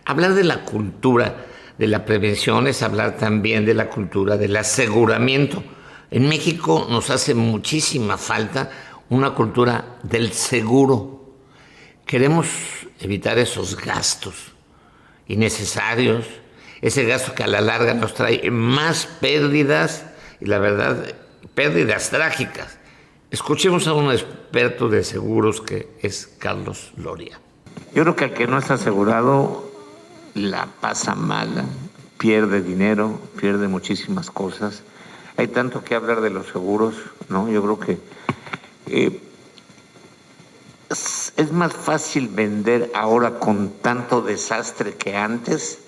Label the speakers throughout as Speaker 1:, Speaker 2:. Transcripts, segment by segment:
Speaker 1: Hablar de la cultura de la prevención es hablar también de la cultura del aseguramiento. En México nos hace muchísima falta una cultura del seguro. Queremos evitar esos gastos innecesarios, ese gasto que a la larga nos trae más pérdidas y la verdad, pérdidas trágicas. Escuchemos a un experto de seguros que es Carlos Loria.
Speaker 2: Yo creo que el que no está asegurado la pasa mala, pierde dinero, pierde muchísimas cosas. Hay tanto que hablar de los seguros, ¿no? Yo creo que es más fácil vender ahora con tanto desastre que antes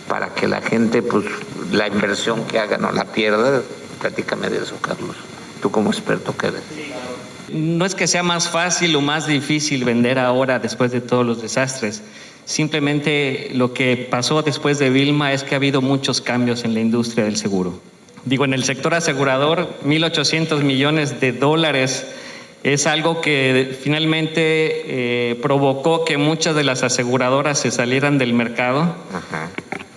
Speaker 2: para que la gente, pues, la inversión que haga no la pierda. Platícame de eso, Carlos. Tú como experto, ¿qué eres?
Speaker 3: No es que sea más fácil o más difícil vender ahora después de todos los desastres. Simplemente lo que pasó después de Vilma es que ha habido muchos cambios en la industria del seguro. Digo, en el sector asegurador, 1.800 millones de dólares es algo que finalmente provocó que muchas de las aseguradoras se salieran del mercado.
Speaker 2: Ajá.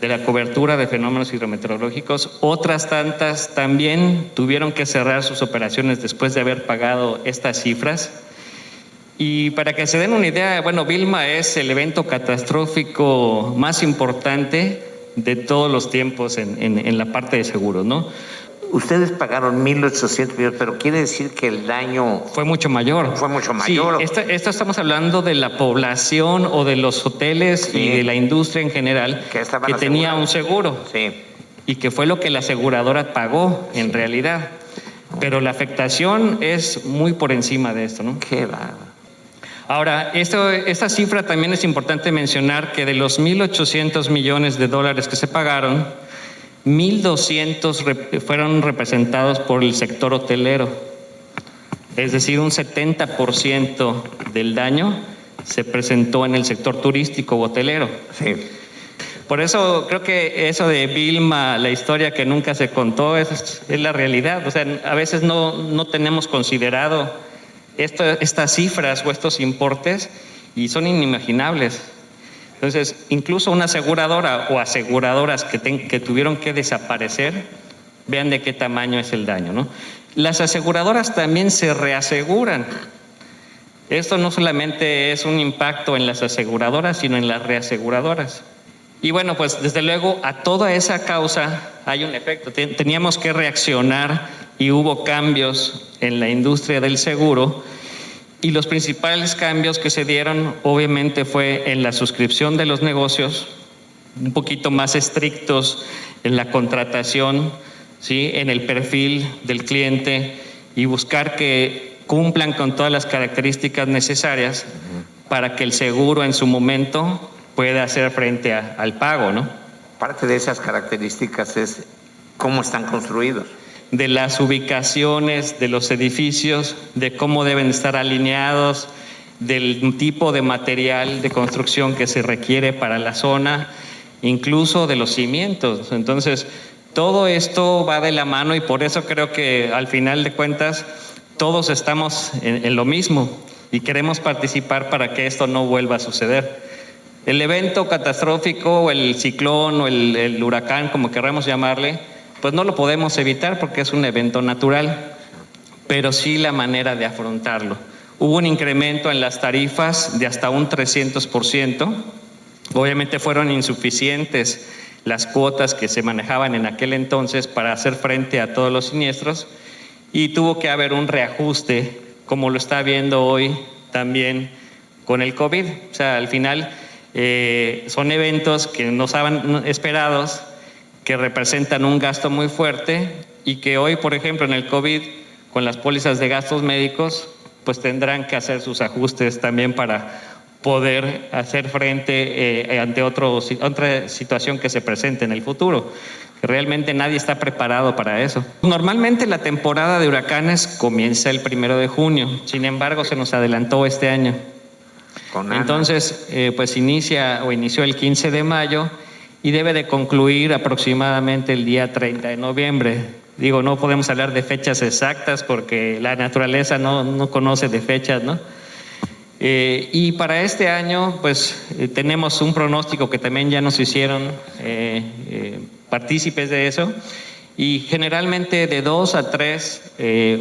Speaker 3: De la cobertura de fenómenos hidrometeorológicos. Otras tantas también tuvieron que cerrar sus operaciones después de haber pagado estas cifras. Y para que se den una idea, bueno, Vilma es el evento catastrófico más importante de todos los tiempos en la parte de seguros, ¿no?
Speaker 2: Ustedes pagaron 1.800 millones, pero quiere decir que el daño
Speaker 3: fue mucho mayor.
Speaker 2: Fue mucho mayor.
Speaker 3: Sí, esto estamos hablando de la población o de los hoteles y de la industria en general que tenía un seguro.
Speaker 2: Sí.
Speaker 3: Y que fue lo que la aseguradora pagó en realidad. Pero la afectación es muy por encima de esto, ¿no?
Speaker 2: Qué bárbaro.
Speaker 3: Ahora, esta cifra también es importante mencionar que de los 1.800 millones de dólares que se pagaron, 1.200 fueron representados por el sector hotelero. Es decir, un 70% del daño se presentó en el sector turístico hotelero.
Speaker 2: Sí.
Speaker 3: Por eso creo que eso de Vilma, la historia que nunca se contó, es la realidad. O sea, a veces no tenemos considerado estas cifras o estos importes y son inimaginables. Entonces, incluso una aseguradora o aseguradoras que tuvieron que desaparecer, vean de qué tamaño es el daño, ¿no? Las aseguradoras también se reaseguran. Esto no solamente es un impacto en las aseguradoras, sino en las reaseguradoras. Y bueno, pues desde luego a toda esa causa hay un efecto. Teníamos que reaccionar y hubo cambios en la industria del seguro. Y los principales cambios que se dieron obviamente fue en la suscripción de los negocios, un poquito más estrictos en la contratación, ¿sí? En el perfil del cliente y buscar que cumplan con todas las características necesarias para que el seguro en su momento pueda hacer frente al pago, ¿no?
Speaker 2: Parte de esas características es cómo están construidos.
Speaker 3: De las ubicaciones de los edificios, de cómo deben estar alineados, del tipo de material de construcción que se requiere para la zona, incluso de los cimientos. Entonces, todo esto va de la mano y por eso creo que al final de cuentas todos estamos en lo mismo y queremos participar para que esto no vuelva a suceder. El evento catastrófico o el ciclón o el huracán, como queramos llamarle, pues no lo podemos evitar porque es un evento natural, pero sí la manera de afrontarlo. Hubo un incremento en las tarifas de hasta un 300%. Obviamente fueron insuficientes las cuotas que se manejaban en aquel entonces para hacer frente a todos los siniestros y tuvo que haber un reajuste, como lo está viendo hoy también con el COVID. O sea, al final son eventos que no estaban esperados, que representan un gasto muy fuerte y que hoy, por ejemplo, en el COVID, con las pólizas de gastos médicos, pues tendrán que hacer sus ajustes también para poder hacer frente ante otra situación que se presente en el futuro. Realmente nadie está preparado para eso. Normalmente la temporada de huracanes comienza el 1 de junio, sin embargo se nos adelantó este año. Entonces, pues inició el 15 de mayo y debe de concluir aproximadamente el día 30 de noviembre. Digo, no podemos hablar de fechas exactas porque la naturaleza no conoce de fechas, ¿no? Y para este año, pues tenemos un pronóstico que también ya nos hicieron partícipes de eso, y generalmente de 2 a 3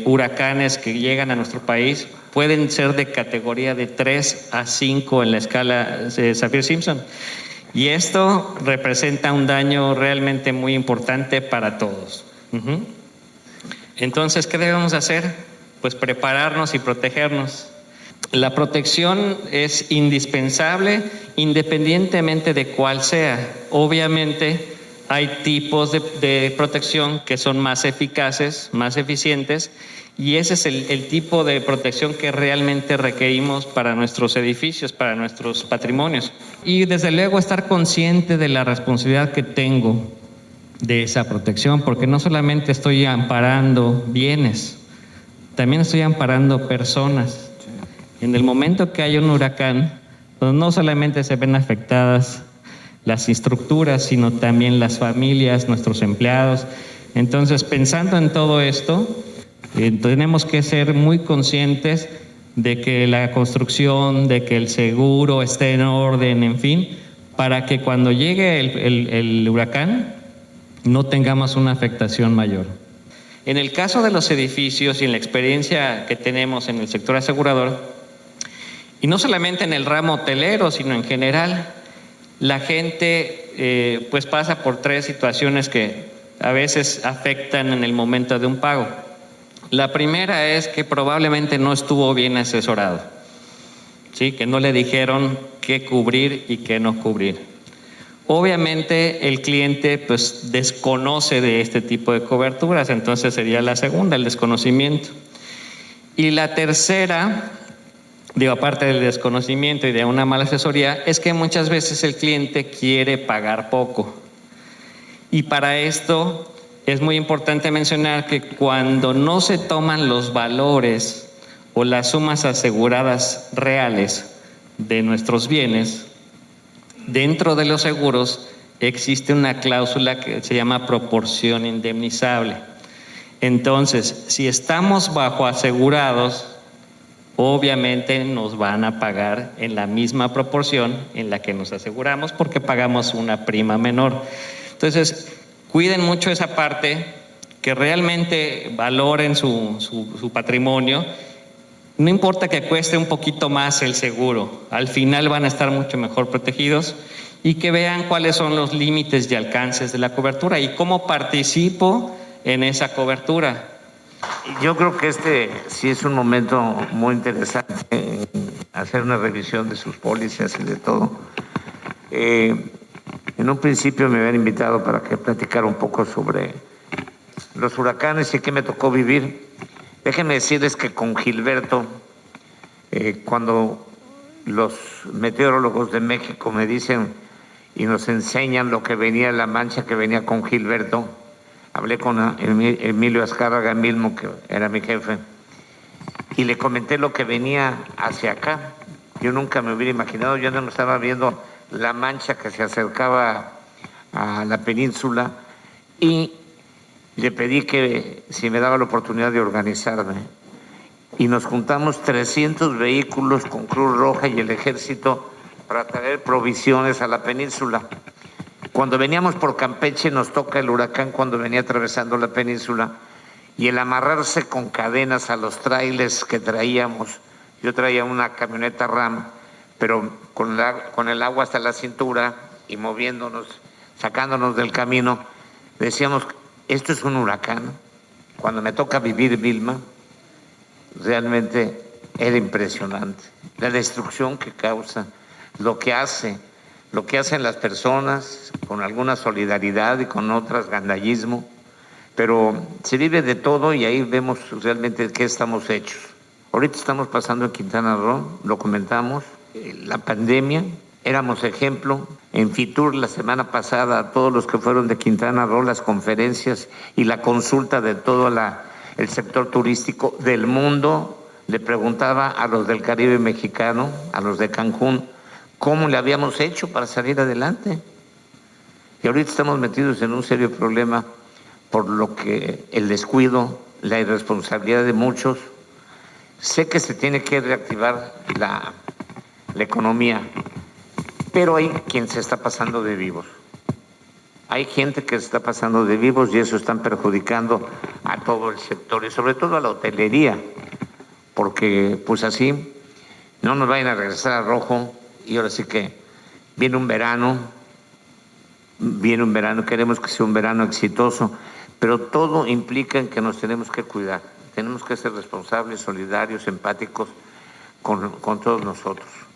Speaker 3: huracanes que llegan a nuestro país pueden ser de categoría de 3 a 5 en la escala Saffir-Simpson. Y esto representa un daño realmente muy importante para todos. Entonces, ¿qué debemos hacer? Pues prepararnos y protegernos. La protección es indispensable independientemente de cuál sea. Obviamente hay tipos de protección que son más eficaces, más eficientes, y ese es el tipo de protección que realmente requerimos para nuestros edificios, para nuestros patrimonios. Y desde luego estar consciente de la responsabilidad que tengo de esa protección, porque no solamente estoy amparando bienes, también estoy amparando personas. En el momento que hay un huracán, pues no solamente se ven afectadas las estructuras, sino también las familias, nuestros empleados. Entonces, pensando en todo esto, tenemos que ser muy conscientes de que la construcción, de que el seguro esté en orden, en fin, para que cuando llegue el huracán no tengamos una afectación mayor. En el caso de los edificios y en la experiencia que tenemos en el sector asegurador, y no solamente en el ramo hotelero, sino en general, la gente pues pasa por 3 situaciones que a veces afectan en el momento de un pago. La primera es que probablemente no estuvo bien asesorado, ¿sí? Que no le dijeron qué cubrir y qué no cubrir. Obviamente el cliente pues desconoce de este tipo de coberturas, entonces sería la segunda, el desconocimiento. Y la tercera, aparte del desconocimiento y de una mala asesoría, es que muchas veces el cliente quiere pagar poco. Y para esto es muy importante mencionar que cuando no se toman los valores o las sumas aseguradas reales de nuestros bienes, dentro de los seguros existe una cláusula que se llama proporción indemnizable. Entonces, si estamos bajo asegurados, obviamente nos van a pagar en la misma proporción en la que nos aseguramos, porque pagamos una prima menor. Entonces, cuiden mucho esa parte, que realmente valoren su patrimonio. No importa que cueste un poquito más el seguro, al final van a estar mucho mejor protegidos, y que vean cuáles son los límites y alcances de la cobertura y cómo participo en esa cobertura.
Speaker 2: Yo creo que este sí es un momento muy interesante, hacer una revisión de sus pólizas y de todo. En un principio me habían invitado para que platicara un poco sobre los huracanes y qué me tocó vivir. Déjenme decirles que con Gilberto, cuando los meteorólogos de México me dicen y nos enseñan lo que venía, la mancha que venía con Gilberto, hablé con Emilio Azcárraga Milmo, que era mi jefe, y le comenté lo que venía hacia acá. Yo nunca me hubiera imaginado, yo no estaba viendo la mancha que se acercaba a la península, y le pedí que si me daba la oportunidad de organizarme. Y nos juntamos 300 vehículos con Cruz Roja y el Ejército para traer provisiones a la península. Cuando veníamos por Campeche nos toca el huracán cuando venía atravesando la península, y el amarrarse con cadenas a los trailers que traíamos. Yo traía una camioneta Ram, pero con el agua hasta la cintura y moviéndonos, sacándonos del camino, decíamos, esto es un huracán. Cuando me toca vivir Vilma, realmente era impresionante. La destrucción que causa, lo que hacen las personas, con alguna solidaridad y con otras gandallismo, pero se vive de todo y ahí vemos realmente qué estamos hechos. Ahorita estamos pasando en Quintana Roo, lo comentamos, la pandemia, éramos ejemplo. En Fitur la semana pasada, a todos los que fueron de Quintana Roo, las conferencias y la consulta de todo el sector turístico del mundo, le preguntaba a los del Caribe mexicano, a los de Cancún, cómo le habíamos hecho para salir adelante. Y ahorita estamos metidos en un serio problema por lo que el descuido, la irresponsabilidad de muchos. Sé que se tiene que reactivar la economía. Pero hay quien se está pasando de vivos. Hay gente que se está pasando de vivos y eso están perjudicando a todo el sector y sobre todo a la hotelería, porque pues así no nos vayan a regresar a rojo y ahora sí que viene un verano, queremos que sea un verano exitoso, pero todo implica en que nos tenemos que cuidar, tenemos que ser responsables, solidarios, empáticos con todos nosotros.